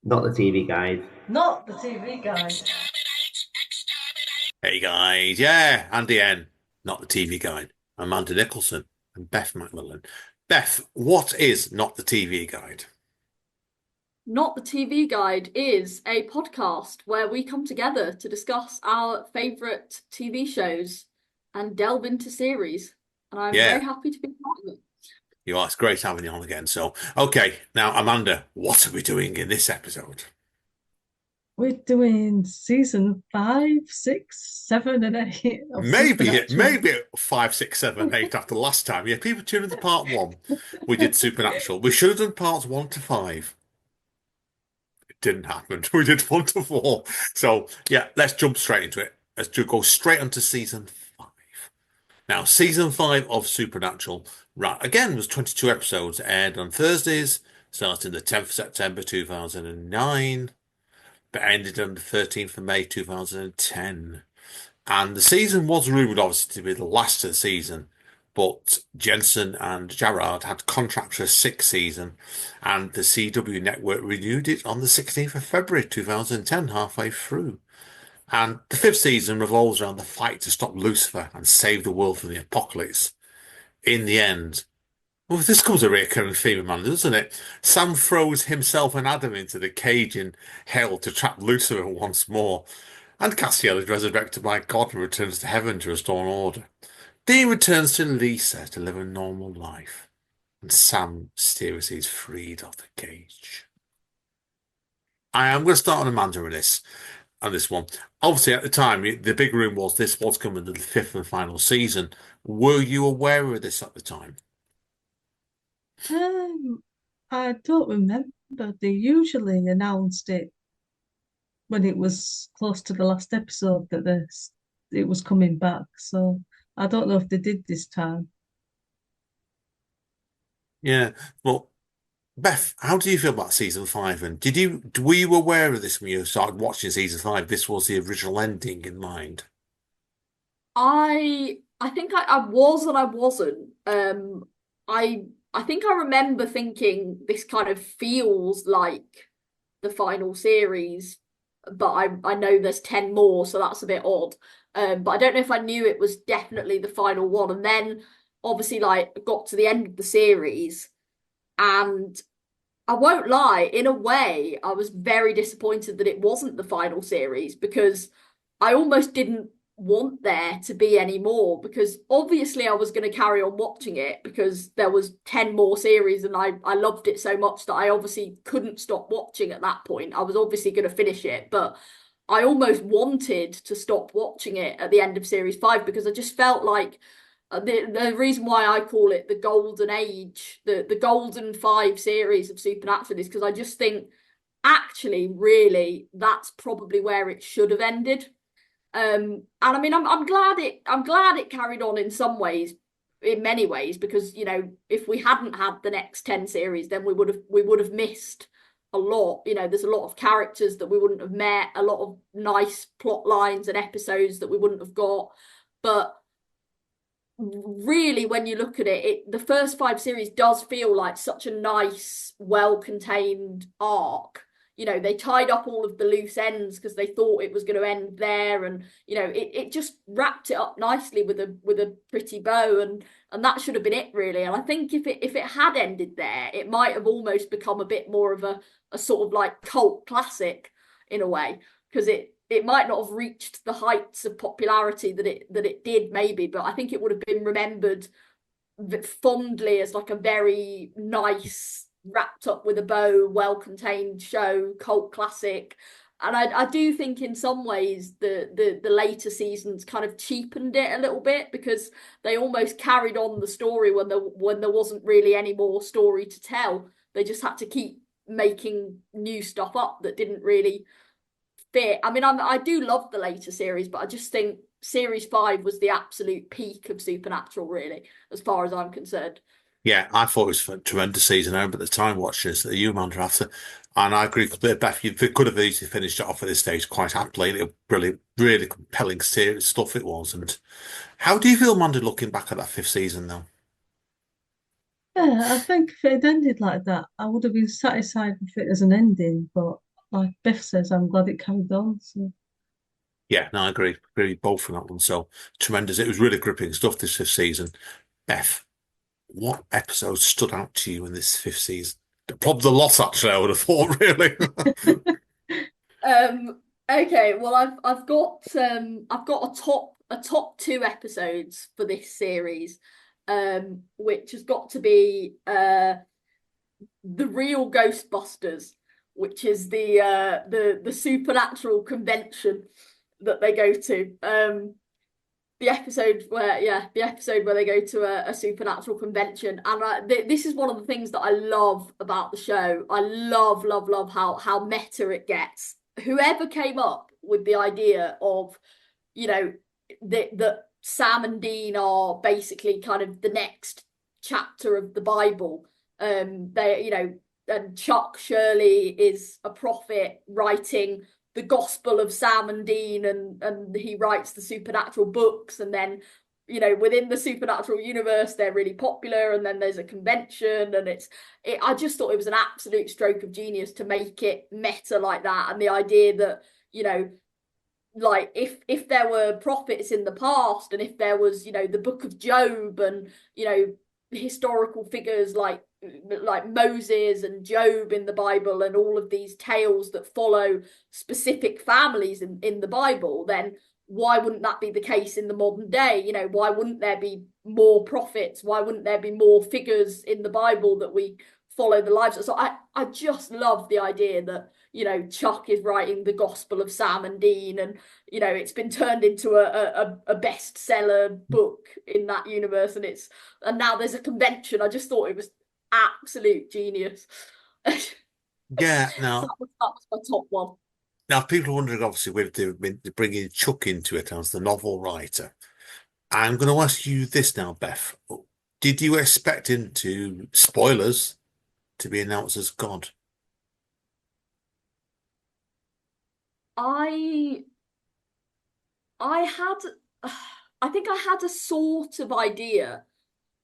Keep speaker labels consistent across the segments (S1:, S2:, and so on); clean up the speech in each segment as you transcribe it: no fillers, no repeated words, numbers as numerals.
S1: Not the TV guide.
S2: Not the TV guide.
S3: Hey guys, yeah, Andy N, not the TV guide. Amanda Nicholson and Beth McMillan. Beth, what is not the TV guide?
S4: Not the TV Guide is a podcast where we come together to discuss our favourite TV shows and delve into series. And I'm very
S3: Yeah,
S4: happy to be part of it.
S3: you are. It's great having you on again. So, okay, now Amanda, what are we doing in this episode?
S2: We're doing season 5, 6, 7, and 8 of Supernatural.
S3: Maybe 5, 6, 7, 8 after last time. Yeah, people tuned into part one. We did Supernatural. We should have done parts 1 to 5. It didn't happen. We did 1 to 4. So, yeah, let's jump straight into it. Let's go straight onto season 5. Now, season 5 of Supernatural, right, again, was 22 episodes, aired on Thursdays, starting the 10th of September 2009, but ended on the 13th of May 2010. And the season was rumored, obviously, to be the last of the season, but Jensen and Gerard had contracts for a sixth season, and the CW network renewed it on the 16th of February 2010, halfway through. And the fifth season revolves around the fight to stop Lucifer and save the world from the apocalypse. In the end, well, this becomes a recurring theme, man, doesn't it? Sam throws himself and Adam into the cage in hell to trap Lucifer once more, and Castiel is resurrected by God and returns to heaven to restore order. Dean returns to Lisa to live a normal life, and Sam mysteriously is freed of the cage. I am going to start on Amanda with this. On this one. Obviously, at the time, the big room was this was coming to the fifth and final season. Were you aware of this at the time?
S2: Um, I don't remember. They usually announced it when it was close to the last episode that it was coming back. So I don't know if they did this time.
S3: Yeah. Well, Beth, how do you feel about season 5? And were you aware of this when you started watching season 5? This was the original ending in mind.
S4: I think I was and I wasn't. I think I remember thinking this kind of feels like the final series, but I know there's 10 more, so that's a bit odd. But I don't know if I knew it was definitely the final one. And then obviously like got to the end of the series and I won't lie, in a way, I was very disappointed that it wasn't the final series because I almost didn't want there to be any more because obviously I was going to carry on watching it because there was 10 more series and I loved it so much that I obviously couldn't stop watching at that point. I was obviously going to finish it, but I almost wanted to stop watching it at the end of series 5 because I just felt like the reason why I call it the golden age, the golden 5 series of Supernatural is because I just think actually really that's probably where it should have ended. And I mean I'm glad it carried on in some ways, in many ways, because you know if we hadn't had the next 10 series, then we would have missed a lot. You know, there's a lot of characters that we wouldn't have met, a lot of nice plot lines and episodes that we wouldn't have got, but really when you look at it, the first 5 series does feel like such a nice well-contained arc. You know, they tied up all of the loose ends because they thought it was going to end there, and you know it just wrapped it up nicely with a pretty bow, and that should have been it really. And I think if it had ended there, it might have almost become a bit more of a sort of like cult classic in a way, because it might not have reached the heights of popularity that it did maybe, but I think it would have been remembered fondly as like a very nice, wrapped up with a bow, well-contained show, cult classic. And I do think in some ways the later seasons kind of cheapened it a little bit because they almost carried on the story when there wasn't really any more story to tell. They just had to keep making new stuff up that didn't really fit. I mean, I do love the later series, but I just think series 5 was the absolute peak of Supernatural, really, as far as I'm concerned.
S3: Yeah, I thought it was a tremendous season. I remember the time watchers that you, Amanda, after. And I agree with Beth. You could have easily finished it off at this stage quite happily. It was brilliant, really compelling series stuff it was. And how do you feel, Amanda, looking back at that fifth season, though?
S2: Yeah, I think if it had ended like that, I would have been satisfied with it as an ending. But like Beth says, I'm glad it carried on. So
S3: Yeah, no, I agree. Agree both on that one. So tremendous. It was really gripping stuff this fifth season. Beth, what episode stood out to you in this fifth season? Probably the lot, actually, I would have thought, really.
S4: Okay, well I've got a top two episodes for this series, which has got to be the real Ghostbusters, which is the supernatural convention that they go to. The episode where they go to a supernatural convention, and this is one of the things that I love about the show. I love how meta it gets. Whoever came up with the idea of, you know, that Sam and Dean are basically kind of the next chapter of the Bible. They, you know, and Chuck Shirley is a prophet writing the Gospel of Sam and Dean, and he writes the supernatural books, and then, you know, within the supernatural universe they're really popular, and then there's a convention, and I just thought it was an absolute stroke of genius to make it meta like that. And the idea that, you know, like if there were prophets in the past, and if there was, you know, the book of Job, and, you know, historical figures like Moses and Job in the Bible, and all of these tales that follow specific families in the Bible, then why wouldn't that be the case in the modern day? You know, why wouldn't there be more prophets? Why wouldn't there be more figures in the Bible that we follow the lives of? So I just love the idea that, you know, Chuck is writing the Gospel of Sam and Dean, and, you know, it's been turned into a bestseller book in that universe, and now there's a convention. I just thought it was absolute genius.
S3: Yeah,
S4: So that was my top one.
S3: now people are wondering, obviously, whether they're bringing Chuck into it as the novel writer. I'm going to ask you this now, Beth. Did you expect him to, spoilers, to be announced as God?
S4: I I had I think I had a sort of idea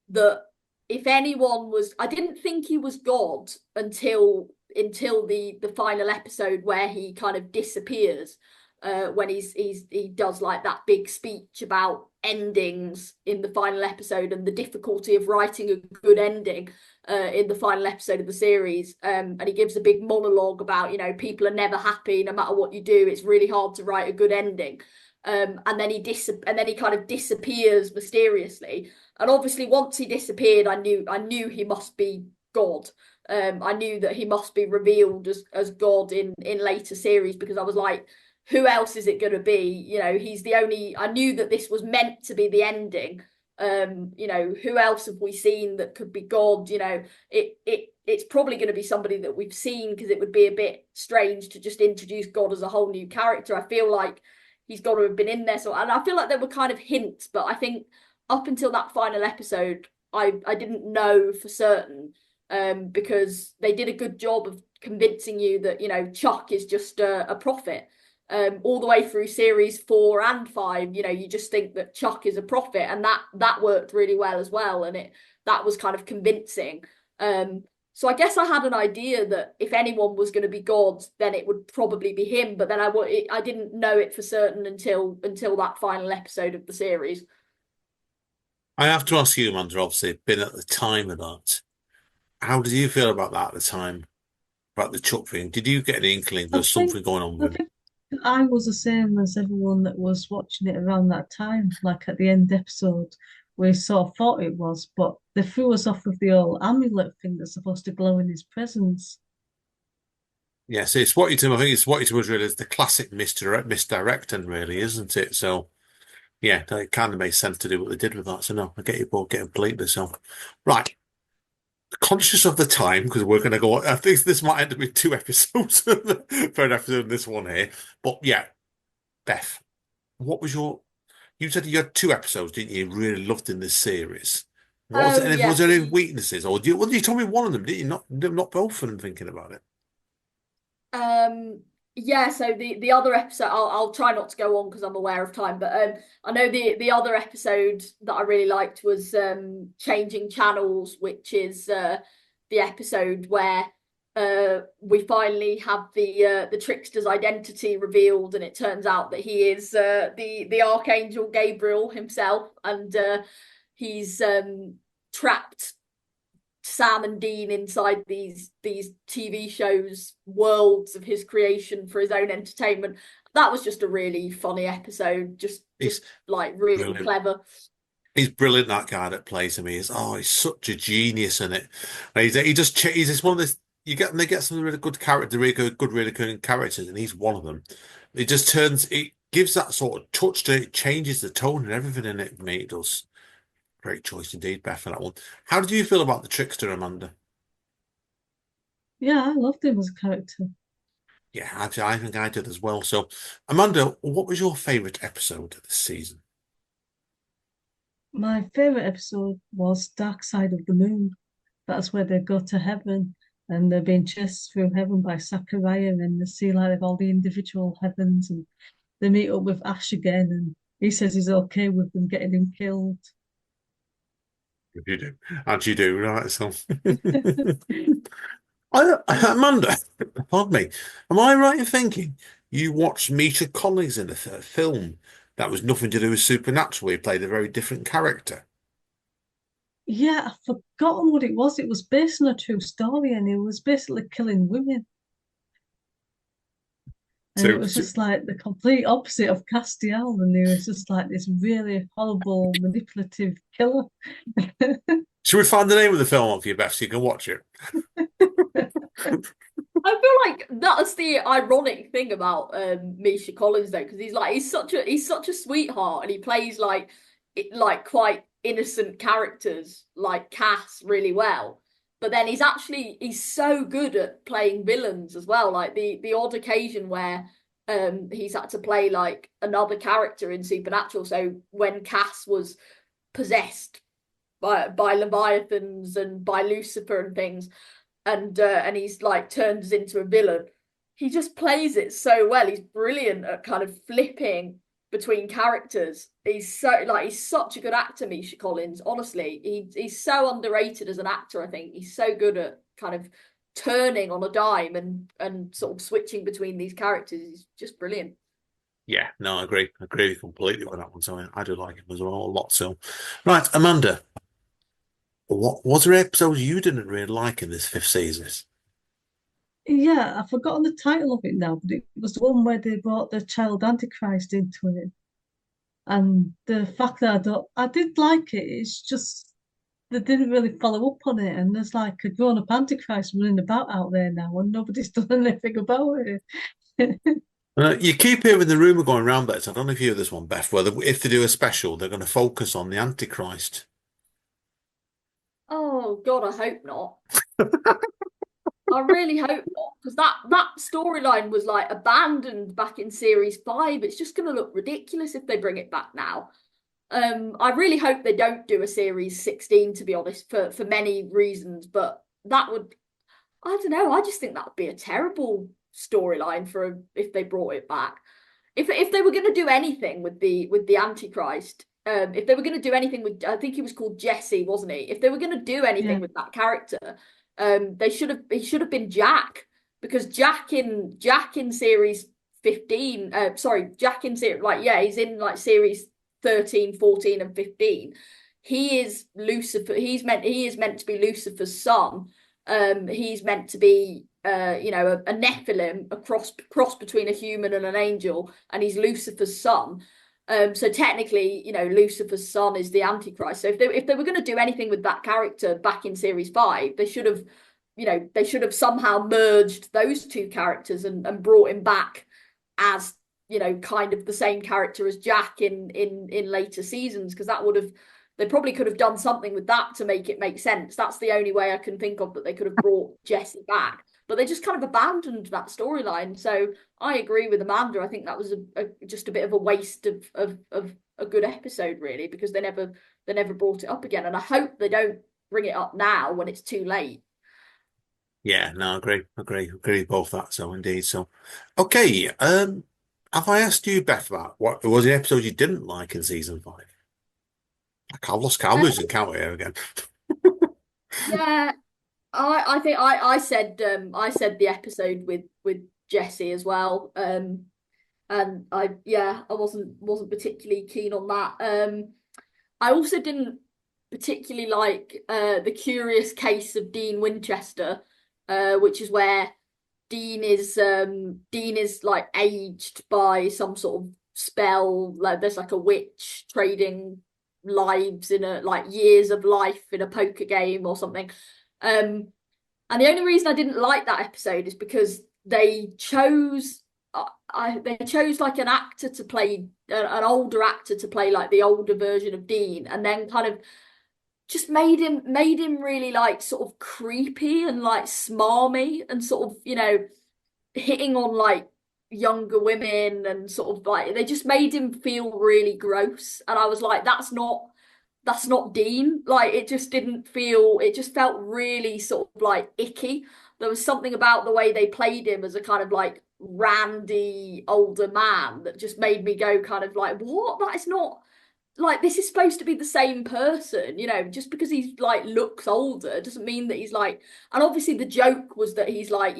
S4: that if anyone was, I didn't think he was God until the final episode where he kind of disappears, when he does like that big speech about endings in the final episode, and the difficulty of writing a good ending in the final episode of the series, and he gives a big monologue about, you know, people are never happy no matter what you do, it's really hard to write a good ending. And then he kind of disappears mysteriously. And obviously, once he disappeared, I knew he must be God. I knew that he must be revealed as God in later series, because I was like, who else is it going to be? You know, he's the only. I knew that this was meant to be the ending. You know, who else have we seen that could be God? You know, it's probably going to be somebody that we've seen, because it would be a bit strange to just introduce God as a whole new character. I feel like he's got to have been in there. So, and I feel like there were kind of hints, but I think up until that final episode, I didn't know for certain, because they did a good job of convincing you that, you know, Chuck is just a prophet. All the way through series 4 and 5, you know, you just think that Chuck is a prophet, and that worked really well as well, and that was kind of convincing. So I guess I had an idea that if anyone was going to be God, then it would probably be him. But then I didn't know it for certain until that final episode of the series.
S3: I have to ask you, Amanda, obviously, been at the time of that. How did you feel about that at the time, about the Chuck thing? Did you get an inkling
S2: I
S3: there's
S2: think
S3: something going on
S2: I
S3: with him?
S2: think I was the same as everyone that was watching it around that time, like at the end episode. We sort of thought it was, but they threw us off with the old amulet thing that's supposed to glow in his presence.
S3: Yes, it's what you do. I think it's what you do is really the classic misdirecting, really, isn't it? So, yeah, it kind of makes sense to do what they did with that. So, no, I get you both getting completely. So, right, conscious of the time, because we're going to go. I think this might end up with two episodes, third episode in this one here. But yeah, Beth, what was your? You said you had two episodes, didn't you? You really loved in this series.
S4: Oh
S3: Was
S4: yeah,
S3: there any weaknesses, or you told me one of them, didn't you? Not both of them. Thinking about it.
S4: yeah. So the other episode, I'll try not to go on because I'm aware of time. But I know the other episode that I really liked was changing channels, which is the episode where we finally have the trickster's identity revealed, and it turns out that he is the Archangel Gabriel himself, and he's trapped Sam and Dean inside these TV shows, worlds of his creation for his own entertainment. That was just a really funny episode, just
S3: He's
S4: like really
S3: brilliant.
S4: clever.
S3: He's brilliant, that guy that plays him. He's such a genius in it. And he's just one of this. They get some really good character, really good characters, and he's one of them. It gives that sort of touch to it, it changes the tone and everything in it. Mate, it does. Great choice indeed, Beth, for that one. How did you feel about the trickster, Amanda?
S2: Yeah, I loved him as a character.
S3: Yeah, I think I did as well. So, Amanda, what was your favourite episode of this season?
S2: My favorite episode was Dark Side of the Moon. That's where they go to heaven and they're being chased through heaven by Zachariah and they see like all the individual heavens and they meet up with Ash again and he says he's okay with them getting him killed.
S3: You do, as you do, right? So, Amanda, pardon me, am I right in thinking you watched Misha Collins in a film that was nothing to do with Supernatural? He played a very different character.
S2: Yeah, I've forgotten what it was. It was based on a true story and he was basically killing women. And it
S3: So,
S2: was just like the complete opposite of Castiel. And he was just like this really horrible, manipulative killer.
S3: should we find the name of the film on for you, Beth, so you can watch it?
S4: I feel like that's the ironic thing about Misha Collins though, because he's such a sweetheart, and he plays like quite innocent characters like Cass really well. But then he's so good at playing villains as well. Like the odd occasion where he's had to play like another character in Supernatural. So when Cass was possessed by Leviathans and by Lucifer and things, and he's like turns into a villain. He just plays it so well. He's brilliant at kind of flipping between characters. He's such a good actor, Misha Collins. Honestly, he's so underrated as an actor. I think he's so good at kind of turning on a dime and sort of switching between these characters. He's just brilliant.
S3: Yeah, no, I agree. I agree completely with that one. So I do like him as well a lot. So, right, Amanda, what was there episodes you didn't really like in this fifth season?
S2: Yeah, I've forgotten the title of it now, but it was the one where they brought the child Antichrist into it. And the fact that I did like it, it's just they didn't really follow up on it. And there's like a grown-up Antichrist running about out there now, and nobody's done anything about it.
S3: You keep hearing the rumor going around, but I don't know if you hear this one, Beth, whether if they do a special, they're going to focus on the Antichrist.
S4: Oh God, I hope not. I really hope not, because that storyline was like abandoned back in series 5. It's just going to look ridiculous if they bring it back now. I really hope they don't do a series 16, to be honest, for many reasons. But that would, I don't know. I just think that would be a terrible storyline if they brought it back. If they were going to do anything with the Antichrist, if they were going to do anything with, I think he was called Jesse, wasn't he? If they were going to do anything
S2: Yeah,
S4: with that character, he should have been Jack, because Jack in series 15, sorry, Jack in series, like, yeah, he's in like series 13, 14, and 15. He is Lucifer. He is meant to be Lucifer's son. He's meant to be a Nephilim, a cross between a human and an angel, and he's Lucifer's son. So technically, Lucifer's son is the Antichrist. So if they were going to do anything with that character back in series 5, they should have somehow merged those two characters and brought him back as kind of the same character as Jack in later seasons, because they probably could have done something with that to make it make sense. That's the only way I can think of that they could have brought Jesse back. But they just kind of abandoned that storyline. So I agree with Amanda. I think that was just a bit of a waste of a good episode, really, because they never brought it up again. And I hope they don't bring it up now when it's too late.
S3: Yeah, no, agree with both that. So indeed, so okay. Have I asked you, Beth, about what was the episode you didn't like in season 5? I've lost count,
S4: Uh,
S3: losing count here again.
S4: yeah, I think I said the episode with Jesse as well. And I wasn't particularly keen on that. I also didn't particularly like the Curious Case of Dean Winchester, which is where Dean is like aged by some sort of spell. Like there's like a witch trading lives in a like years of life in a poker game or something. Um, and the only reason I didn't like that episode is because they chose like an actor to play an older actor to play like the older version of Dean, and then kind of just made him really like sort of creepy and like smarmy and sort of hitting on like younger women and sort of like they just made him feel really gross, and I was like that's not Dean. Like it just felt really sort of like icky. There was something about the way they played him as a kind of like randy older man that just made me go kind of like, what? That is not like this is supposed to be the same person, just because he's like looks older doesn't mean that he's like, and obviously the joke was that he's like,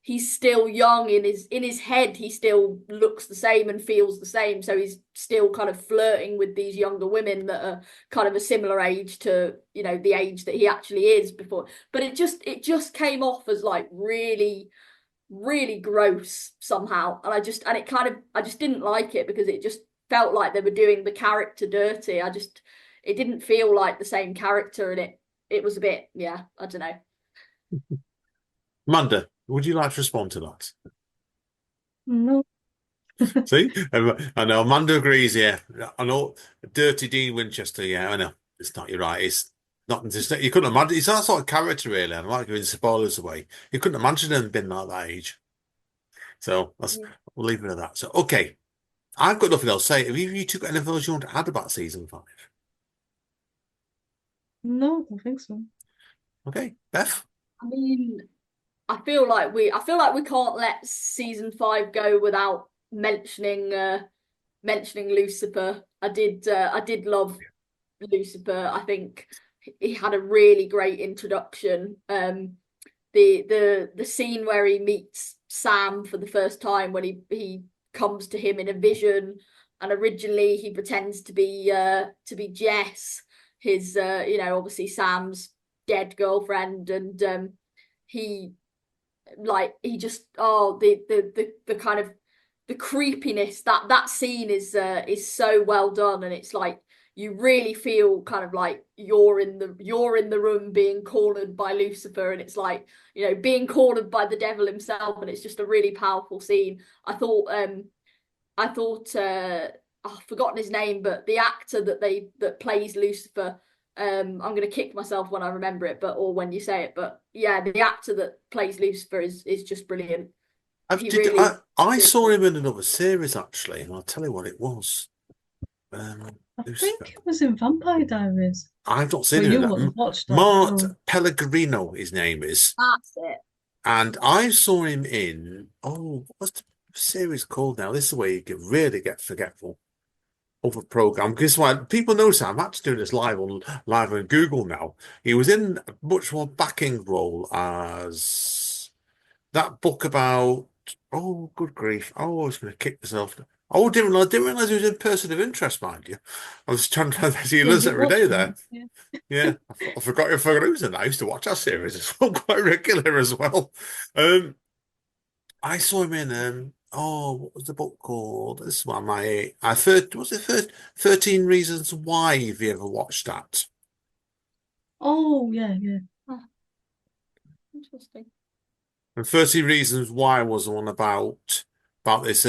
S4: he's still young in his head, he still looks the same and feels the same, so he's still kind of flirting with these younger women that are kind of a similar age to, the age that he actually is before. But it just came off as like really really gross somehow, and I just didn't like it because it just felt like they were doing the character dirty. It didn't feel like the same character, and it was a bit, yeah, I don't know.
S3: Amanda, would you like to respond to that?
S2: No.
S3: See, I know Amanda agrees. Yeah, I know. Dirty Dean Winchester. Yeah, I know. It's not. You're right. It's not. You couldn't imagine. It's that sort of character, really. I'm not giving spoilers away. You couldn't imagine him being like that age. So we'll leave it at that. So okay, I've got nothing else to say. Have you two got anything else you want to add about season 5?
S2: No, I don't think so.
S3: Okay, Beth.
S4: I mean, I feel like we can't let season 5 go without mentioning Lucifer. I did love Lucifer. I think he had a really great introduction. The scene where he meets Sam for the first time, when he comes to him in a vision, and originally he pretends to be Jess, his obviously Sam's dead girlfriend, and he he just, the kind of the creepiness, that scene is so well done, and it's like you really feel kind of like you're in the room being cornered by Lucifer, and it's like, being cornered by the devil himself, and it's just a really powerful scene. I thought I've forgotten his name, but the actor that plays Lucifer, I'm gonna kick myself when I remember it, or when you say it, but yeah, the actor that plays Lucifer is just brilliant.
S3: I've,
S4: He
S3: did
S4: really,
S3: I
S4: really
S3: saw
S4: good.
S3: him in another series actually, and I'll tell you what it was.
S2: I
S3: Lucifer.
S2: think it was in Vampire Diaries,
S3: I've not seen
S2: but
S3: him in
S2: you
S3: that.
S2: wouldn't have watched that.
S3: Mart
S2: No.
S3: Pellegrino, his name is.
S4: That's it.
S3: And I saw him in, what's the series called now? This is where you can really get forgetful of a program. Because why people know I'm actually doing this live on Google now. He was in a much more backing role as that book about, oh, good grief. Oh, I was going to kick myself. Oh, didn't realize he was in Person of Interest, mind you. I was trying to see
S2: Yeah,
S3: Liz
S2: you
S3: every day
S2: watched
S3: there.
S2: them. Yeah.
S3: Yeah, I forgot who was in that. I used to watch that series as well, quite regular as well. I saw him in what was the book called? This is one I third was it first 13 Reasons Why, have you ever watched that?
S2: Oh, yeah, yeah.
S4: Ah, interesting.
S3: And 13 Reasons Why was the one about this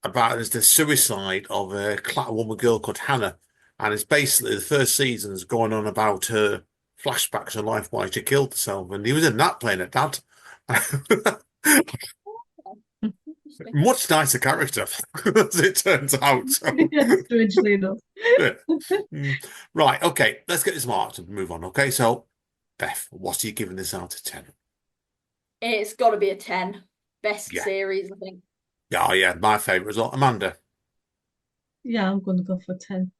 S3: about the suicide of a woman girl called Hannah. And it's basically the first season's going on about her flashbacks to life, why she killed herself. And he was in that playing a dad.
S4: Interesting.
S3: Much nicer character, as it turns out. So,
S2: Yeah, strangely enough.
S3: yeah. Right, okay, let's get this marked and move on. Okay, so Beth, what are you giving this out of 10?
S4: It's got to be a 10. Best
S3: Yeah,
S4: series, I think.
S3: yeah, oh, yeah, my favourite as well. Amanda.
S2: Yeah, I'm going to go for 10.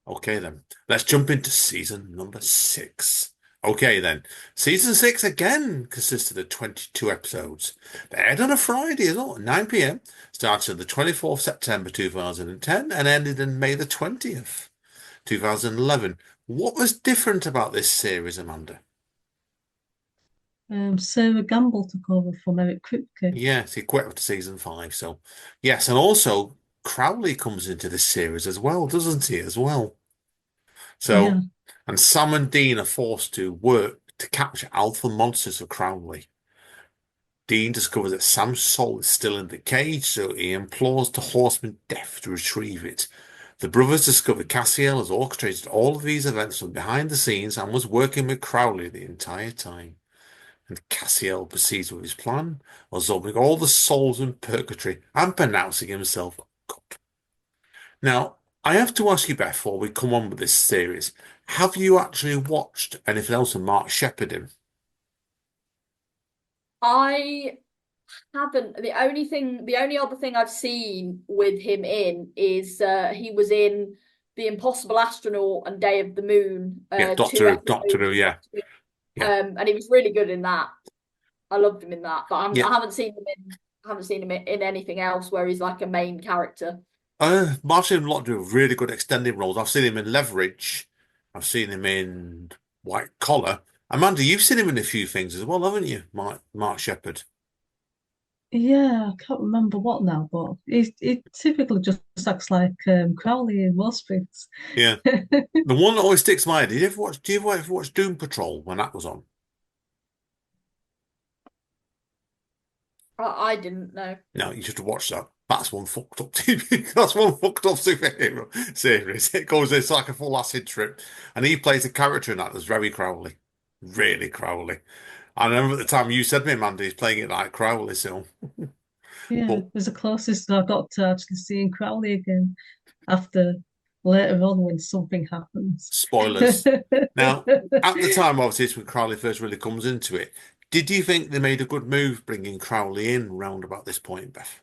S3: Okay, then let's jump into season number 6. Okay, then. Season 6 again consisted of 22 episodes. They aired on a Friday as well, at 9 p.m. Started on the 24th September 2010 and ended on May the 20th, 2011. What was different about this series, Amanda?
S2: Sarah Gamble took over from Eric Kripke.
S3: Yes, he quit after season 5. So, yes, and also Crowley comes into this series as well, doesn't he, as well?
S2: Yeah,
S3: So, and Sam and Dean are forced to work to capture alpha monsters for Crowley. Dean discovers that Sam's soul is still in the cage, so he implores the Horseman Death to retrieve it. The brothers discover Cassiel has orchestrated all of these events from behind the scenes and was working with Crowley the entire time. And Cassiel proceeds with his plan, absorbing all the souls in purgatory and pronouncing himself God. Now, I have to ask you, Beth, before we come on with this series, have you actually watched anything else with Mark Sheppard in?
S4: I haven't. The only other thing I've seen with him in is he was in The Impossible Astronaut and Day of the Moon,
S3: Yeah,
S4: two
S3: Doctor
S4: episodes
S3: Who,
S4: of
S3: yeah,
S4: Doctor Who.
S3: yeah,
S4: And he was really good in that. I loved him in that, but
S3: yeah.
S4: I haven't seen him in anything else where he's like a main character.
S3: I've seen him a lot do really good extended roles. I've seen him in Leverage. I've seen him in White Collar. Amanda, you've seen him in a few things as well, haven't you, Mark Sheppard?
S2: yeah, I can't remember what now, but he typically just acts like Crowley in most things.
S3: Yeah. The one that always sticks in my head, do you ever watch Doom Patrol when that was on?
S4: I didn't know.
S3: No, you should watch that. That's one fucked up TV. That's one fucked up superhero series. It's like a full acid trip. And he plays a character in that that's very Crowley. Really Crowley. I remember at the time you said to me, Amanda, he's playing it like Crowley, so
S2: Yeah,
S3: but
S2: it was the closest I got to actually seeing Crowley again after later on when something happens.
S3: spoilers. Now, at the time, obviously, it's when Crowley first really comes into it. Did you think they made a good move bringing Crowley in round about this point, Beth?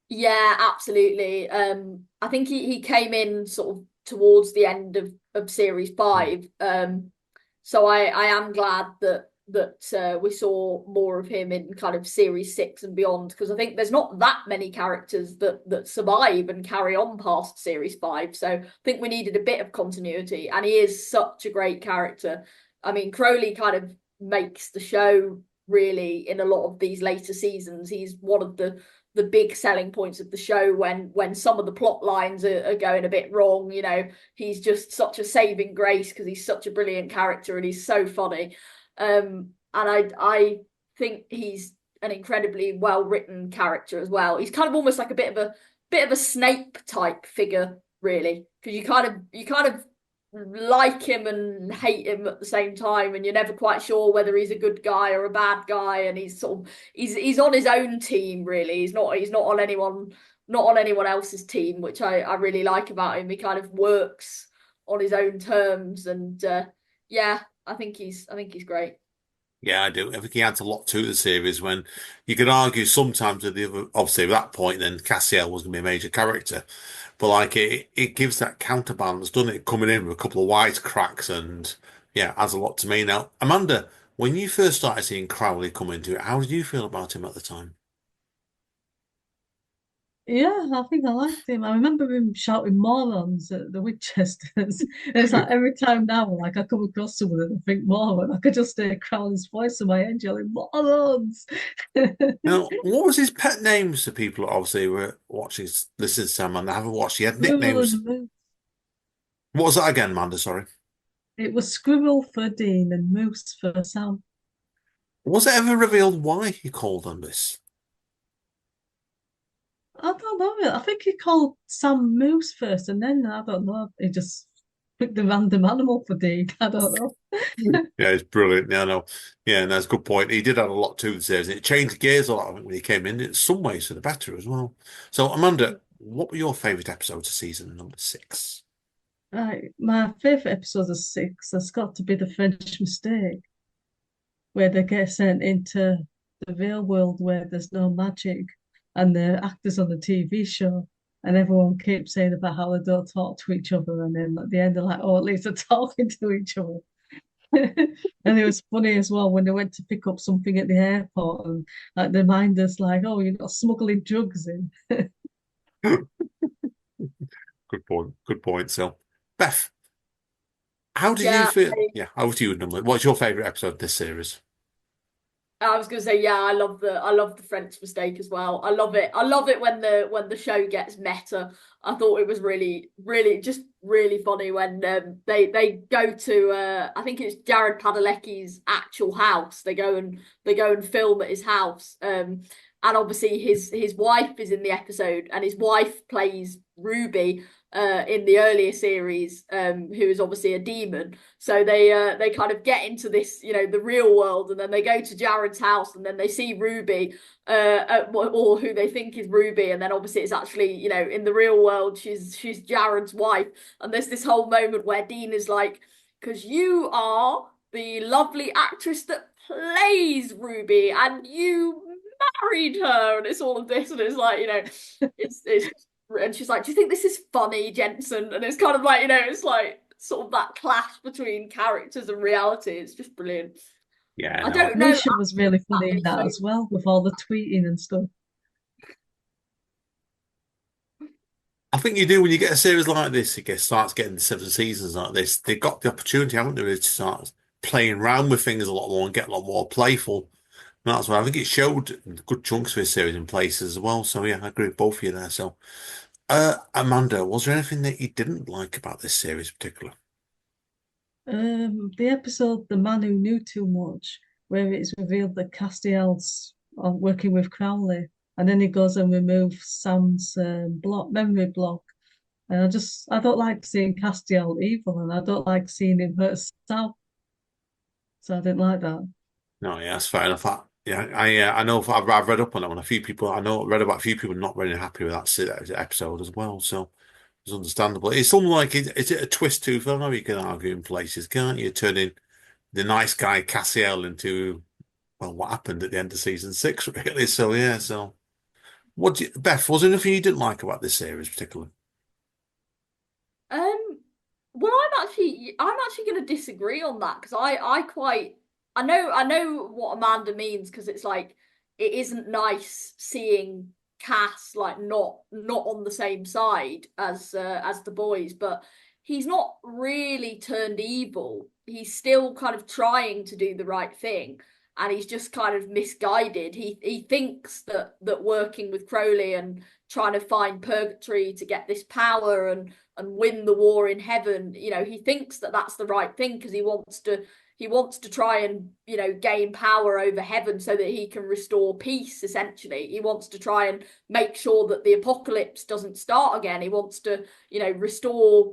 S4: Yeah, absolutely. I think he came in sort of towards the end of series
S3: Hmm.
S4: five. So I am glad that we saw more of him in kind of series six and beyond, because I think there's not that many characters that survive and carry on past series five. So I think we needed a bit of continuity, and he is such a great character. I mean, Crowley kind of makes the show really in a lot of these later seasons. He's one of the big selling points of the show when some of the plot lines are going a bit wrong. You know, he's just such a saving grace because he's such a brilliant character and he's so funny. And I think he's an incredibly well written character as well. He's kind of almost like a bit of a Snape type figure, really, because you kind of like him and hate him at the same time, and you're never quite sure whether he's a good guy or a bad guy, and he's sort of he's on his own team, really. He's not on anyone else's team, which I really like about him. He kind of works on his own terms, and yeah, I think he's great.
S3: Yeah, I do. I think he adds a lot to the series when you could argue sometimes with the other, obviously at that point, then Cassiel was going to be a major character. But like it gives that counterbalance, doesn't it? Coming in with a couple of wise cracks and yeah, adds a lot to me. Now, Amanda, when you first started seeing Crowley come into it, how did you feel about him at the time?
S2: Yeah, I think I liked him. I remember him shouting morons at the Winchesters. And it's like every time now, like I come across someone and I think moron, I could just hear Crowley's voice in my head yelling morons.
S3: Now, what was his pet names to people that obviously were watching, listening to Sam and they haven't watched? He had
S2: Squirrel
S3: nicknames.
S2: and Moose.
S3: What was that again, Amanda? Sorry.
S2: It was Squirrel for Dean and Moose for Sam.
S3: Was it ever revealed why he called on this?
S2: I don't know. I think he called Sam Moose first, and then I don't know. He just picked the random animal for Dean. I don't know.
S3: Yeah, it's brilliant. Yeah, no. Yeah, and that's a good point. He did add a lot to the series. It changed gears a lot, I think, when he came in. In some ways for the better as well. So, Amanda, what were your favourite episodes of season number 6?
S2: Right, my favourite episode of six has got to be the French Mistake, where they get sent into the real world where there's no magic, and the actors on the TV show, and everyone keeps saying about how they don't talk to each other, and then at the end they're like, oh, at least they're talking to each other. And it was funny as well when they went to pick up something at the airport and like the minders like, oh, you're not smuggling drugs in.
S3: Good point. Good point. So, Beth, how did you
S4: Yeah,
S3: feel? Yeah, over to you, number. What's your favorite episode of this series?
S4: I was gonna say, yeah, I love the French mistake as well. I love it. I love it when the show gets meta. I thought it was really just really funny when they go to I think it's Jared Padalecki's actual house. They go and film at his house. And obviously his wife is in the episode, and his wife plays Ruby in the earlier series, who is obviously a demon. So they kind of get into this, you know, the real world, and then they go to Jared's house, and then they see Ruby, or who they think is Ruby, and then obviously it's actually, you know, in the real world she's Jared's wife, and there's this whole moment where Dean is like, "Because you are the lovely actress that plays Ruby, and you married her," and it's all of this, and it's like, you know, it's and she's like, "Do you think this is funny, Jensen?" And it's kind of like, you know, it's like sort of that clash between characters and reality. It's just brilliant.
S3: Yeah,
S4: I
S3: no,
S4: don't know
S2: Misha was really
S4: that
S2: funny in
S4: many
S2: that
S4: shows.
S2: as well, with all the tweeting and stuff.
S3: I think you do when you get a series like this. Starts getting 7 seasons like this. They've got the opportunity, haven't they, really, to start playing around with things a lot more and get a lot more playful. And that's why I think it showed good chunks of this series in places as well. So yeah, I agree with both of you there. So, Amanda, was there anything that you didn't like about this series in particular?
S2: The episode "The Man Who Knew Too Much," where it's revealed that Castiel's working with Crowley, and then he goes and removes Sam's memory block. And I don't like seeing Castiel evil, and I don't like seeing him hurt Sam. So I didn't like that.
S3: No, yeah, that's fair enough. I know I've read up on it on a few people. Read about a few people not really happy with that episode as well. So it's understandable. It's unlike is it a twist tooth? I know you can argue in places, can't you? Turning the nice guy Cassiel into well, what happened at the end of season 6, really? So yeah. So Beth? Was there anything you didn't like about this series particularly?
S4: Um, well, I'm actually going to disagree on that because I quite I know what Amanda means, because it's like it isn't nice seeing Cass like not on the same side as the boys, but he's not really turned evil. He's still kind of trying to do the right thing, and he's just kind of misguided. He thinks that working with Crowley and trying to find purgatory to get this power and win the war in heaven, you know, he thinks that that's the right thing because he wants to try and, you know, gain power over heaven so that he can restore peace. Essentially, he wants to try and make sure that the apocalypse doesn't start again. He wants to, you know, restore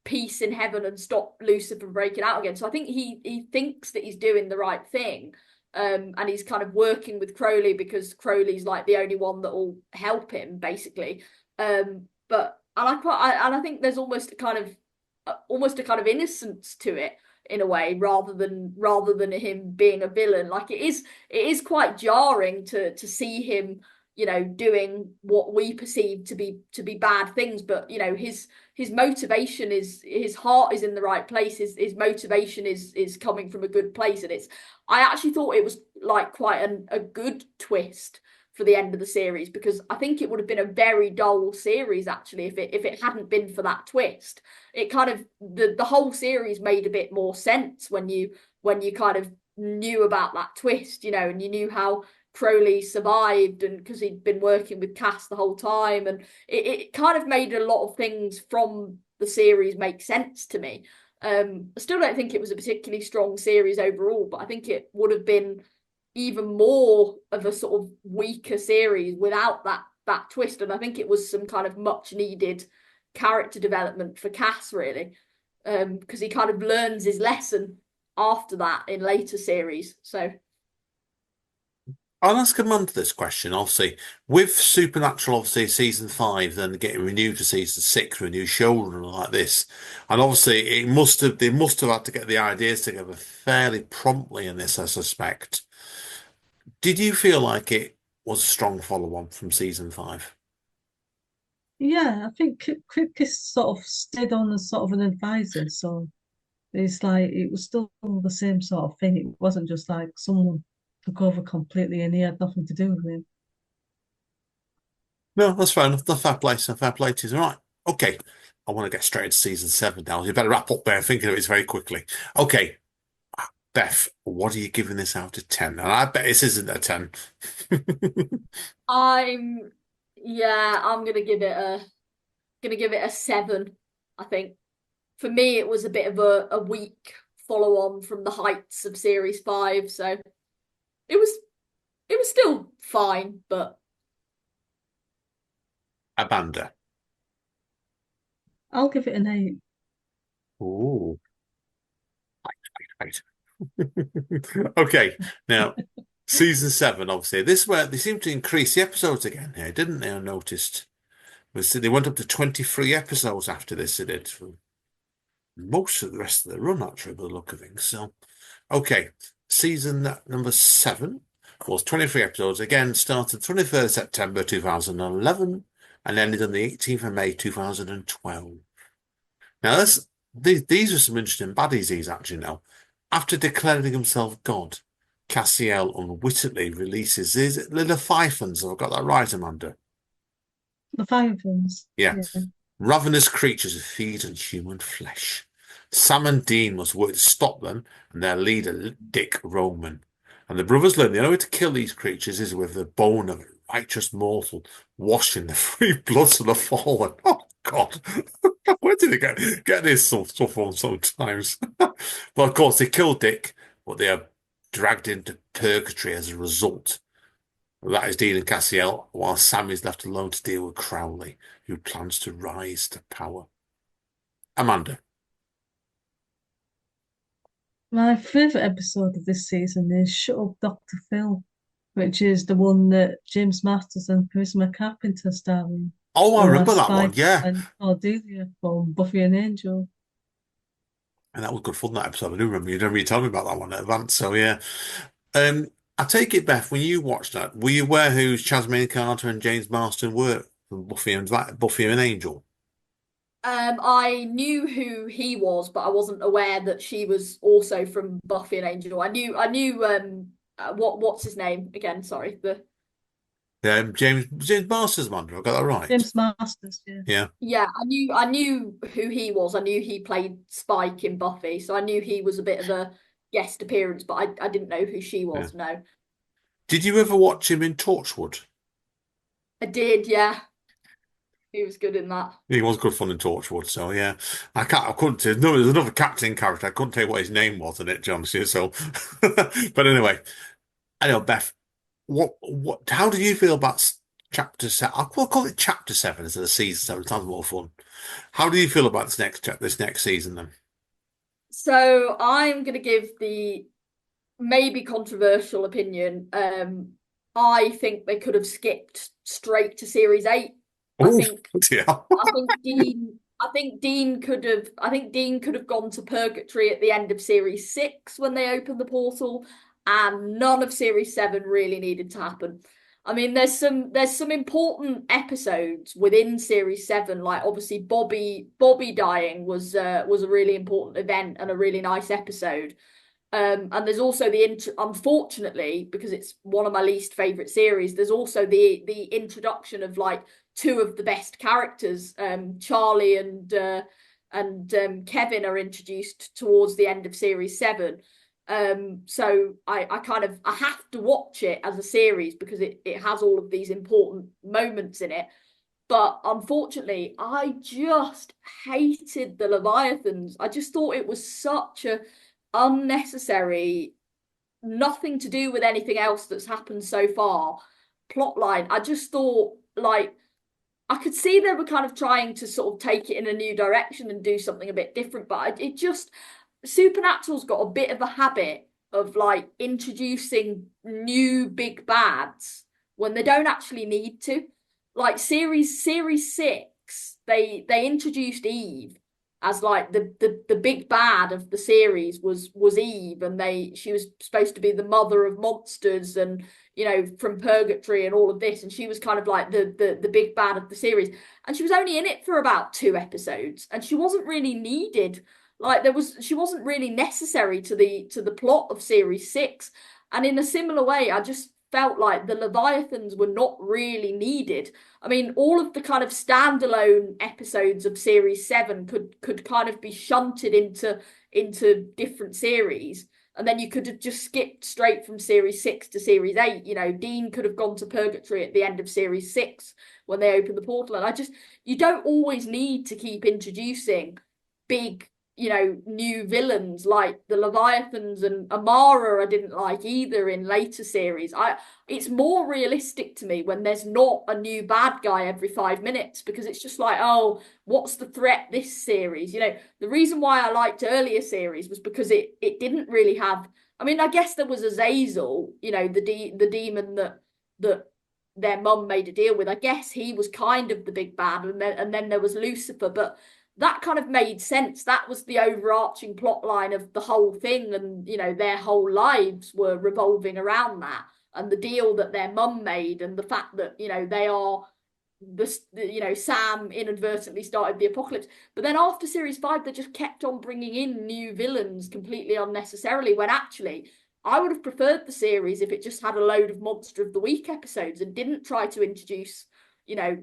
S4: peace in heaven and stop Lucifer breaking out again. So I think he thinks that he's doing the right thing. And he's kind of working with Crowley because Crowley's like the only one that will help him, basically. But and I think there's almost a kind of innocence to it in a way, rather than him being a villain. Like it is quite jarring to see him, you know, doing what we perceive to be bad things, but you know, his motivation is, his heart is in the right place. His motivation is coming from a good place, and it's, I actually thought it was like quite a good twist for the end of the series, because I think it would have been a very dull series actually if it hadn't been for that twist. It kind of, the whole series made a bit more sense when you kind of knew about that twist, you know, and you knew how Crowley survived, and because he'd been working with Cass the whole time, and it kind of made a lot of things from the series make sense to me. I still don't think it was a particularly strong series overall, but I think it would have been even more of a sort of weaker series without that twist. And I think it was some kind of much needed character development for Cass, really, because he kind of learns his lesson after that in later series. So
S3: I'll ask Amanda this question. Obviously, with Supernatural, obviously season 5, then getting renewed for season 6 with a new showrunner like this, and obviously they must have had to get the ideas together fairly promptly in this, I suspect. Did you feel like it was a strong follow-on from season 5?
S2: Yeah, I think Chris sort of stayed on as sort of an advisor, so It's like it was still the same sort of thing. It wasn't just like someone took over completely and he had nothing to do with it.
S3: No, that's fair enough. The fair play, so fair play to you. All right. Okay. I want to get straight into season 7 now. You better wrap up there thinking of it very quickly. Okay. Beth, what are you giving this out of 10? And I bet this isn't a 10.
S4: I'm yeah, I'm gonna give it a 7, I think. For me, it was a bit of a weak follow on from the heights of series 5, so it was it was still fine, but
S3: Amanda.
S2: I'll give it an 8.
S3: Ooh. Right. Okay. Now, season 7, obviously. This is where they seem to increase the episodes again here, didn't they? I noticed. They went up to 23 episodes after this, they did. For most of the rest of the run, actually, by the look of things. So, okay. Season number 7 was 23 episodes. Again, started 23rd September 2011 and ended on the 18th of May 2012. Now, these are some interesting baddies, these actually now. After declaring himself God, Cassiel unwittingly releases his little Leviathans. Have I got that right, Amanda?
S2: The five ones.
S3: Yeah.
S2: Yeah.
S3: Ravenous creatures who feed on human flesh. Sam and Dean must work to stop them and their leader, Dick Roman. And the brothers learn the only way to kill these creatures is with the bone of a righteous mortal washed in the free bloods of the fallen. Oh, God. Where did they get this sort of stuff from sometimes? Well, of course, they kill Dick, but they are dragged into purgatory as a result. That is Dean and Cassiel, while Sam is left alone to deal with Crowley, who plans to rise to power. Amanda.
S2: My favourite episode of this season is Shut Up Dr. Phil, which is the one that James Masters and Charisma Carpenter star in,
S3: Oh, I
S2: who are
S3: remember that one.
S2: Spike
S3: Yeah.
S2: and Cordelia from Buffy and Angel.
S3: And that was good fun, that episode. I do remember you telling me about that one in advance. So, yeah. Um, I take it, Beth, when you watched that, were you aware who Jasmine Carter and James Marston were from Buffy and Angel?
S4: I knew who he was, but I wasn't aware that she was also from Buffy and Angel. I knew what's his name again? Sorry, the
S3: James Marston's Amanda. I got that right.
S2: James Masters, yeah.
S3: Yeah.
S4: yeah, I knew who he was. I knew he played Spike in Buffy, so I knew he was a bit of a guest appearance, but I didn't know who she
S3: Yeah.
S4: was. No,
S3: Did you ever watch him in Torchwood?
S4: I did. Yeah, he was good in that.
S3: He was good fun in Torchwood, so yeah. I couldn't say, no, there's another captain character. I couldn't tell you what his name was in it, John. So, but anyway, I know, Beth, how do you feel about chapter 7? We'll call it chapter 7 instead of season 7. It sounds more fun. How do you feel about this next season then?
S4: So I'm gonna give the maybe controversial opinion. I think they could have skipped straight to series 8. I
S3: Oh,
S4: think
S3: yeah.
S4: I think Dean could have gone to purgatory at the end of series 6 when they opened the portal, and none of series 7 really needed to happen. I mean, there's some important episodes within series 7, like obviously Bobby dying was a really important event and a really nice episode. And there's also unfortunately, because it's one of my least favorite series, there's also the introduction of like two of the best characters. Charlie and Kevin are introduced towards the end of series 7. So I have to watch it as a series because it has all of these important moments in it. But unfortunately, I just hated the Leviathans. I just thought it was such a unnecessary, nothing to do with anything else that's happened so far plotline. I just thought, like, I could see they were kind of trying to sort of take it in a new direction and do something a bit different, but it just Supernatural's got a bit of a habit of like introducing new big bads when they don't actually need to. Like series 6, they introduced Eve as like the big bad of the series was Eve, and she was supposed to be the mother of monsters and from purgatory and all of this, and she was kind of like the big bad of the series, and she was only in it for about 2 episodes and she wasn't really needed. like she wasn't really necessary to the plot of series 6. And in a similar way, I just felt like the Leviathans were not really needed. I mean, all of the kind of standalone episodes of series 7 could kind of be shunted into different series. And then you could have just skipped straight from series 6 to series 8. You know, Dean could have gone to purgatory at the end of series 6 when they opened the portal. And you don't always need to keep introducing big, you know, new villains like the Leviathans, and Amara I didn't like either in later series. It's more realistic to me when there's not a new bad guy every 5 minutes, because it's just like, oh, what's the threat this series? You know, the reason why I liked earlier series was because it didn't really have, I mean, I guess there was Azazel, you know, the demon that their mum made a deal with. I guess he was kind of the big bad, and then there was Lucifer, but that kind of made sense. That was the overarching plot line of the whole thing, and you know, their whole lives were revolving around that, and the deal that their mum made, and the fact that, you know, they are you know, Sam inadvertently started the apocalypse. But then after series 5, they just kept on bringing in new villains completely unnecessarily, when actually I would have preferred the series if it just had a load of Monster of the Week episodes and didn't try to introduce, you know,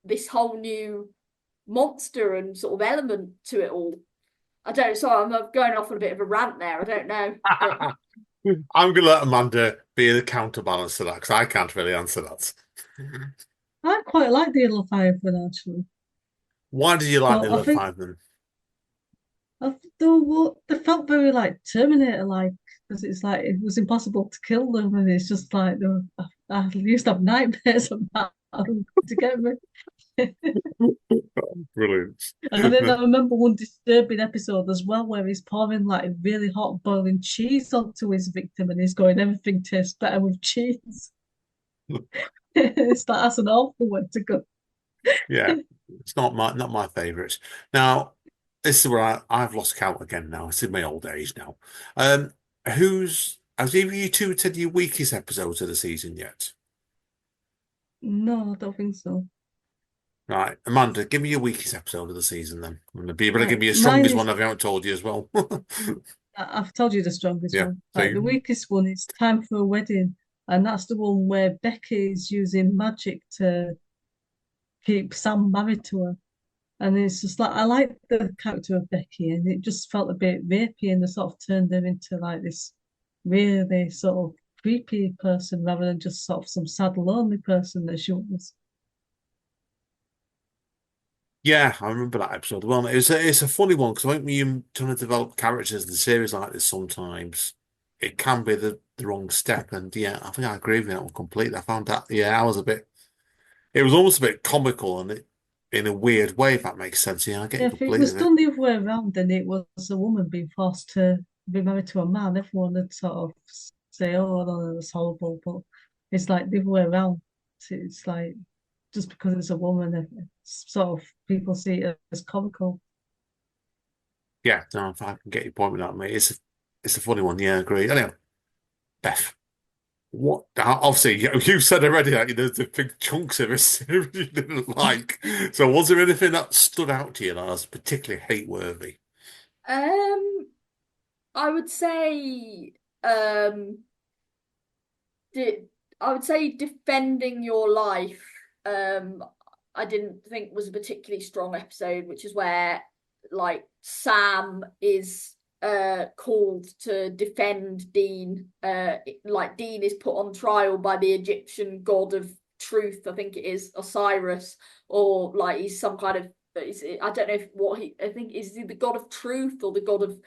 S4: this whole new monster and sort of element to it all. I don't. Sorry, I'm going off on a bit of a rant there. I don't know. But
S3: I'm going to let Amanda be the counterbalance to that because I can't really answer that.
S2: I quite like the Leviathan actually,
S3: Why did you like
S2: but
S3: the
S2: I think
S3: Leviathan?
S2: they felt very like Terminator like, because it's like it was impossible to kill them, and it's just like I used to have nightmares about them to get me.
S3: Brilliant.
S2: And then I remember one disturbing episode as well where he's pouring like really hot boiling cheese onto his victim, and he's going, everything tastes better with cheese. It's like, that's an awful way to go.
S3: Yeah, it's not my favourite. Now, this is where I've lost count again now. It's in my old age now. Um, has either of you two said your weakest episodes of the season yet?
S2: No, I don't think so.
S3: Right, Amanda, give me your weakest episode of the season then. And you better give
S2: Right,
S3: me your
S2: mine
S3: strongest
S2: is,
S3: one if I haven't told you as well.
S2: I've told you the strongest
S3: Yeah,
S2: one.
S3: so
S2: Like the weakest one is Time for a Wedding, and that's the one where Becky is using magic to keep Sam married to her. And it's just like I like the character of Becky, and it just felt a bit rapey, and they sort of turned her into like this really sort of creepy person rather than just sort of some sad, lonely person that she was.
S3: yeah, I remember that episode. Well, it's a funny one because I think when you're trying to develop characters in series like this, sometimes it can be the wrong step. And yeah, I think I agree with that one completely. I found that I was a bit. It was almost a bit comical and in a weird way, if that makes sense. Yeah, I get
S2: Yeah,
S3: you
S2: if it
S3: completely
S2: was
S3: there.
S2: done the other way around, then it was a woman being forced to be married to a man, everyone would sort of say, "Oh, no, that's horrible." But it's like the other way around. It's like just because it's a woman, it's sort of people see it as comical.
S3: Yeah, no, if I can get your point with that, mate. It's a funny one. Yeah, I agree. Anyway, Beth, what? Obviously, you said already that there's the big chunks of a series you didn't like. So, was there anything that stood out to you that was particularly hate-worthy?
S4: um, I would say um, I would say defending your life. Um, I didn't think was a particularly strong episode, which is where like Sam is called to defend Dean. Like Dean is put on trial by the Egyptian god of truth. I think it is Osiris, or like he's some kind of. I don't know if what he. I think is he the god of truth or the god of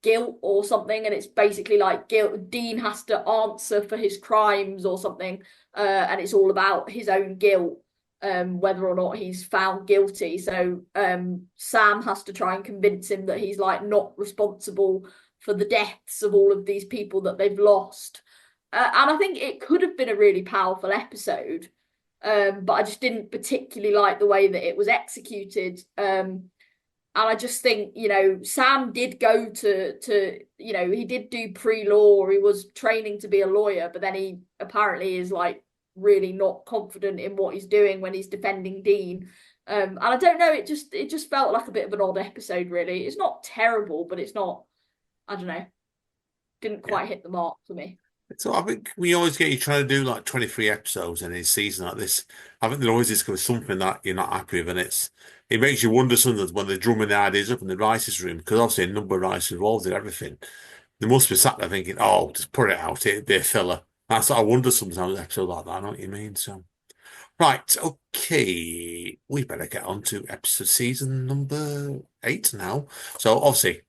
S4: guilt or something, and it's basically like guilt. Dean has to answer for his crimes or something, and it's all about his own guilt, whether or not he's found guilty. So Sam has to try and convince him that he's like not responsible for the deaths of all of these people that they've lost. And I think it could have been a really powerful episode, but I just didn't particularly like the way that it was executed. And I just think, you know, Sam did go to you know, he did do pre-law, he was training to be a lawyer, but then he apparently is like really not confident in what he's doing when he's defending Dean. And I don't know, it just felt like a bit of an odd episode, really. It's not terrible, but it's not, I don't know, didn't
S3: Yeah.
S4: quite hit the mark for me.
S3: So I think we always get you trying to do like 23 episodes in a season like this. I think there always is going to be something that you're not happy with, and it makes you wonder sometimes when they're drumming the ideas up in the writers' room, because obviously a number of writers involved in everything. They must be sat there thinking, "Oh, just put it out. It'd be a filler." That's what I wonder sometimes. An episode like that, I know what you mean. So right, okay, we better get on to episode season number 8 now. So obviously,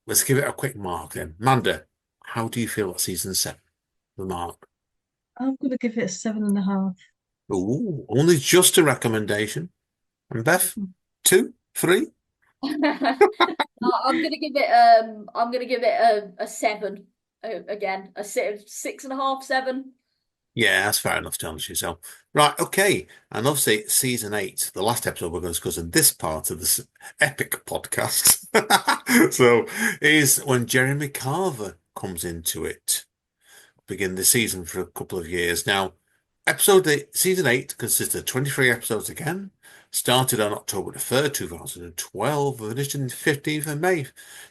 S3: let's give it a quick mark then. Manda, how do you feel about season 7? The mark.
S2: I'm going to give it a 7.5.
S3: Ooh, only just a recommendation. And Beth, 2, 3?
S4: I'm gonna give it a 7 again, a 6.5, 7.
S3: Yeah, that's fair enough to honest yourself. Right, okay. And obviously, season 8, the last episode we're going to discuss in this part of this epic podcast, so is when Jeremy Carver comes into it. Begin the season for a couple of years. Now, season 8 consists of 23 episodes again. Started on October the 3rd, 2012, finished on the 15th of May,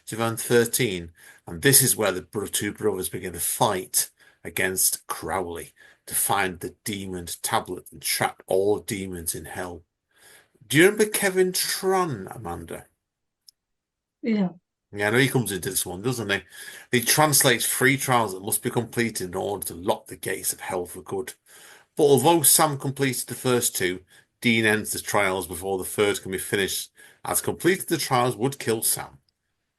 S3: 2013. And this is where the two brothers begin to fight against Crowley to find the demon tablet and trap all demons in hell. Do you remember Kevin Tran, Amanda?
S2: Yeah.
S3: Yeah, I know he comes into this one, doesn't he? He translates 3 trials that must be completed in order to lock the gates of hell for good. But although Sam completed the first 2, Dean ends the trials before the third can be finished, as completing the trials would kill Sam.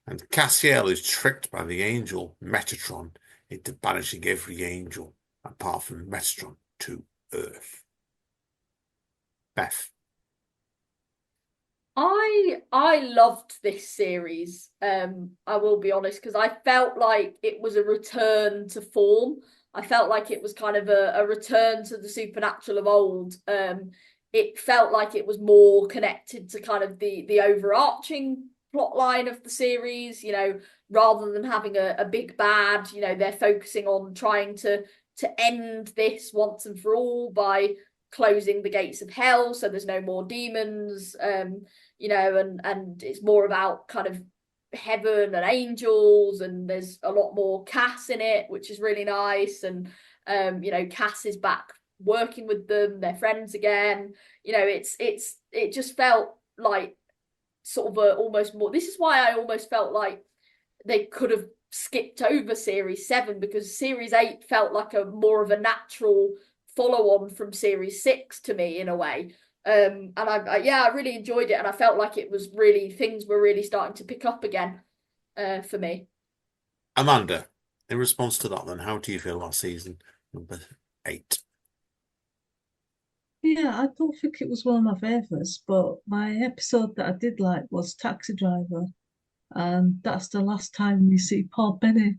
S3: And Cassiel is tricked by the angel Metatron into banishing every angel, apart from Metatron, to Earth. Beth.
S4: I loved this series. I will be honest, because I felt like it was a return to form. I felt like it was kind of a return to the supernatural of old. It felt like it was more connected to kind of the overarching plot line of the series, rather than having a big bad, they're focusing on trying to end this once and for all by closing the gates of hell so there's no more demons. And it's more about kind of heaven and angels, and there's a lot more Cass in it, which is really nice. And Cass is back working with them, they're friends again. It just felt like sort of a almost more. This is why I almost felt like they could have skipped over series 7, because series 8 felt like a more of a natural follow on from series 6 to me in a way. And I really enjoyed it, and I felt like it was really, things were really starting to pick up again for me.
S3: Amanda, in response to that, then, how do you feel about season number 8?
S2: Yeah, I don't think it was one of my favourites, but my episode that I did like was Taxi Driver. And that's the last time you see Paul Benny.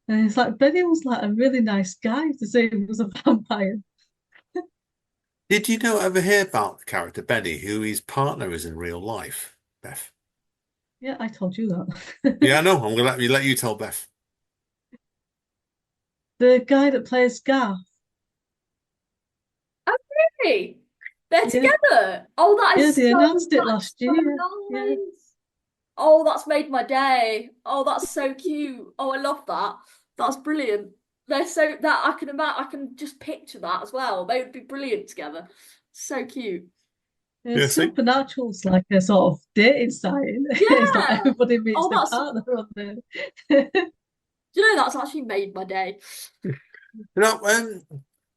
S2: And it's like Benny was like a really nice guy to say he was a vampire.
S3: Did you ever hear about the character Benny, who his partner is in real life, Beth?
S2: Yeah, I told you that.
S3: Yeah, I know. I'm gonna let you tell Beth.
S2: The guy that plays Garth.
S4: Oh, really? They're
S2: Yeah,
S4: together. Oh,
S2: yeah, they announced it
S4: that's
S2: last
S4: so
S2: year. Yeah,
S4: nice. Oh, that's made my day. Oh, that's so cute. Oh, I love that. That's brilliant. They're so that I can imagine. I can just picture that as well. They would be brilliant together. So cute.
S3: Yeah, see?
S2: Supernatural's like a sort of dating site. It's like
S4: Yeah.
S2: everybody meets
S4: Oh,
S2: their partner on there.
S4: that's actually made my day.
S3: No,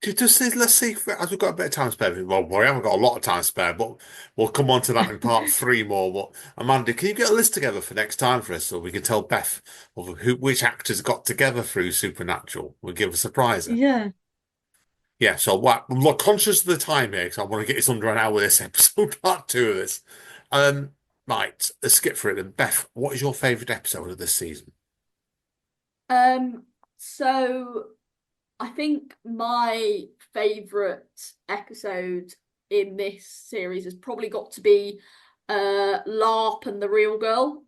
S3: just see, let's see as we've got a bit of time spare. Well, we haven't got a lot of time spare, but we'll come on to that in part 3 more. But Amanda, can you get a list together for next time for us so we can tell Beth of which actors got together through Supernatural? We'll give a surprise.
S2: Yeah,
S3: Yeah, so I'm not conscious of the time here because I want to get this under an hour this episode, part 2 of this. Um, right, let's skip through it then. Beth, what is your favourite episode of this season?
S4: So I think my favorite episode in this series has probably got to be LARP and the Real Girl,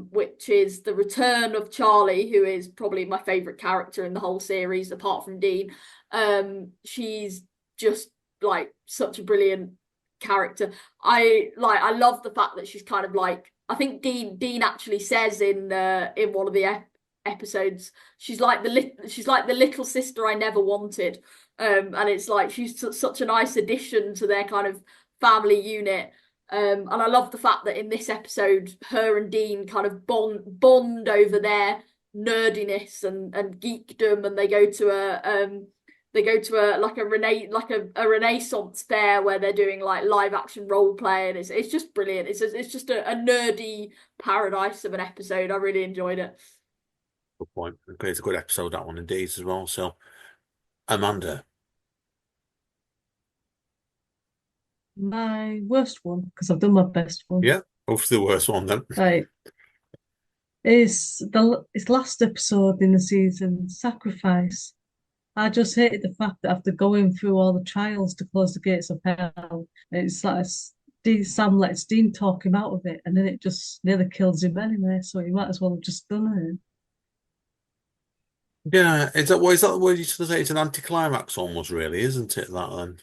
S4: which is the return of Charlie, who is probably my favorite character in the whole series, apart from Dean. She's just like such a brilliant character. I love the fact that she's kind of like, I think Dean actually says in one of the episodes, she's like the little sister I never wanted. And it's like she's such a nice addition to their kind of family unit. And I love the fact that in this episode, her and Dean kind of bond over their nerdiness and geekdom, and they go to a Renaissance fair where they're doing like live action role play, and it's just brilliant. It's just a nerdy paradise of an episode. I really enjoyed it.
S3: Good point. Okay, it's a good episode, that one indeed as well. So, Amanda.
S2: My worst one, because I've done my best one.
S3: Yeah, go for the worst one then.
S2: Right. It's last episode in the season, Sacrifice. I just hated the fact that after going through all the trials to close the gates of hell, it's like Sam lets Dean talk him out of it, and then it just nearly kills him anyway. So he might as well have just done
S3: Yeah, is that the word you should say? It's an anticlimax almost, really, isn't it? That then.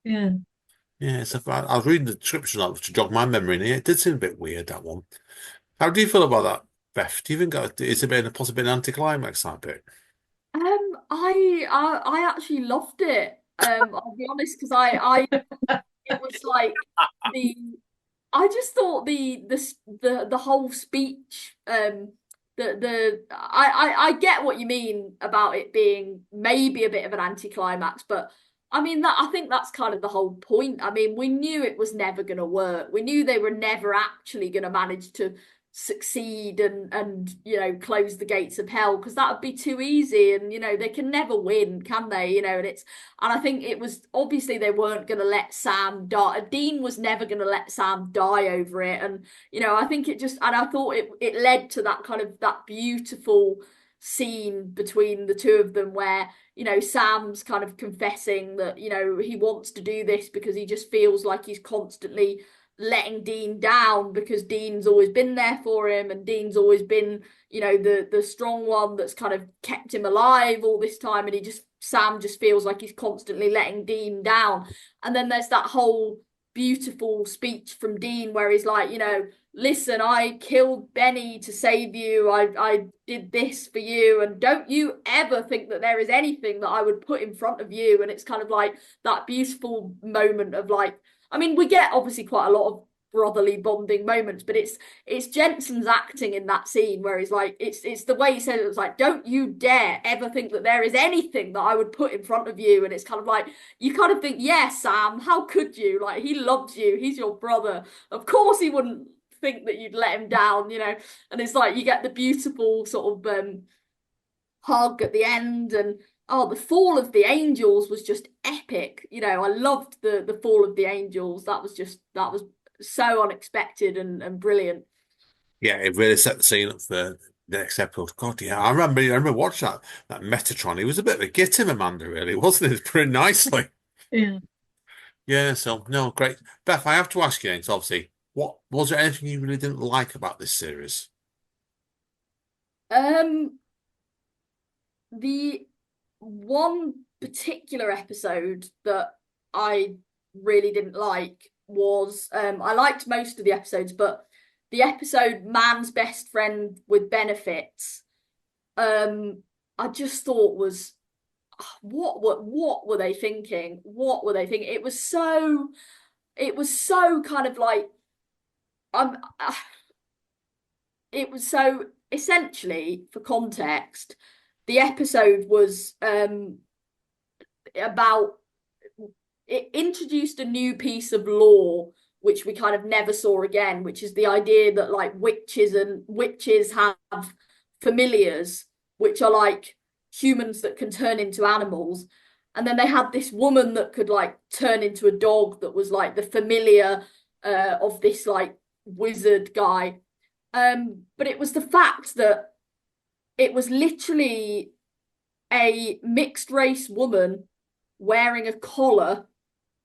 S2: it. Yeah.
S3: Yeah, I was reading the description of it to jog my memory, and it did seem a bit weird, that one. How do you feel about that, Beth? Do you think it's a possibly an anticlimax, that bit?
S4: I actually loved it. I'll be honest, because I it was like the I just thought the whole speech, I get what you mean about it being maybe a bit of an anticlimax, but I mean that I think that's kind of the whole point. I mean, we knew it was never going to work. We knew they were never actually going to manage to succeed and close the gates of hell, because that would be too easy, and they can never win, can they? And I think it was obviously they weren't going to let Sam die. Dean was never going to let Sam die over it, and I think I thought it led to that kind of that beautiful scene between the two of them where Sam's kind of confessing that he wants to do this because he just feels like he's constantly letting Dean down, because Dean's always been there for him, and Dean's always been the strong one that's kind of kept him alive all this time, and Sam just feels like he's constantly letting Dean down. And then there's that whole beautiful speech from Dean where he's like, listen, I killed Benny to save you. I did this for you, and don't you ever think that there is anything that I would put in front of you. And it's kind of like that beautiful moment of like, I mean, we get obviously quite a lot of brotherly bonding moments, but it's Jensen's acting in that scene where he's like, it's the way he said it. It was like, don't you dare ever think that there is anything that I would put in front of you. And it's kind of like, you kind of think, yeah, Sam, how could you? Like, he loves you, he's your brother, of course he wouldn't think that you'd let him down. And it's like you get the beautiful sort of hug at the end. And the fall of the angels was just epic. I loved the fall of the angels. That was so unexpected and brilliant.
S3: Yeah, it really set the scene up for the next episode. God, yeah, I remember watching that Metatron. He was a bit of a git him, Amanda, really, wasn't it? Pretty nicely.
S2: Yeah.
S3: Yeah, so no, great. Beth, I have to ask you, so obviously, what was there anything you really didn't like about this series?
S4: The one particular episode that I really didn't like was I liked most of the episodes, but the episode Man's Best Friend with Benefits, I just thought was what were they thinking? What were they thinking? It was so kind of like it was so essentially, for context, the episode was about it introduced a new piece of law which we kind of never saw again, which is the idea that like witches have familiars, which are like humans that can turn into animals. And then they had this woman that could like turn into a dog that was like the familiar of this like wizard guy. But it was the fact that it was literally a mixed race woman wearing a collar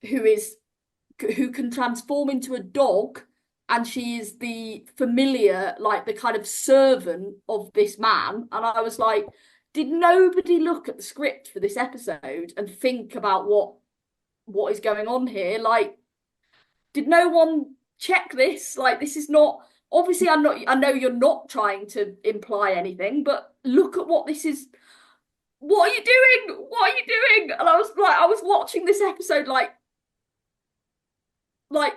S4: who can transform into a dog, and she is the familiar, like the kind of servant of this man. And I was like, did nobody look at the script for this episode and think about what is going on here? Like, did no one check this? Like, this is not obviously. I know you're not trying to imply anything, but look at what this is. What are you doing? What are you doing? And I was watching this episode like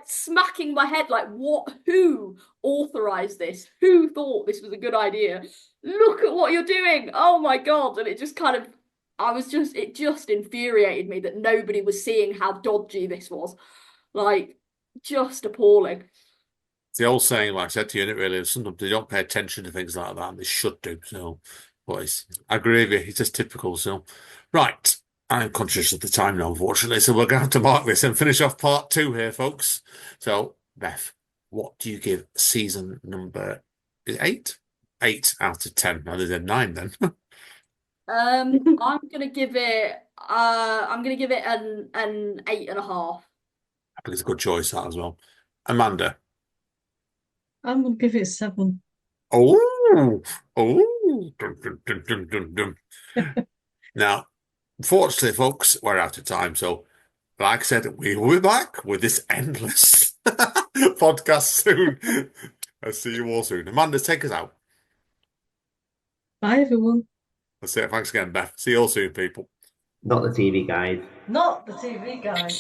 S4: smacking my head, like, what? Who authorized this? Who thought this was a good idea? Look at what you're doing. Oh my God. And it just kind of, it just infuriated me that nobody was seeing how dodgy this was. Like, just appalling.
S3: It's the old saying, like I said to you, and it really is. Sometimes they don't pay attention to things like that, and they should do. So, but I agree with you. It's just typical. So, right. I'm conscious of the time now, unfortunately. So we're going to have to mark this and finish off part 2 here, folks. So, Beth, what do you give season number 8? 8 out of 10. Now there's a 9 then.
S4: I'm gonna give it an 8.5.
S3: I think it's a good choice, that as well. Amanda.
S2: I'm gonna give it 7.
S3: Oh, oh. Dun, dun, dun, dun, dun, dun. Now, unfortunately, folks, we're out of time. So, like I said, we will be back with this endless podcast soon. I'll see you all soon. Amanda, take us out.
S2: Bye, everyone.
S3: That's it. Thanks again, Beth. See you all soon, people.
S1: Not the TV guide.
S2: Not the TV guide.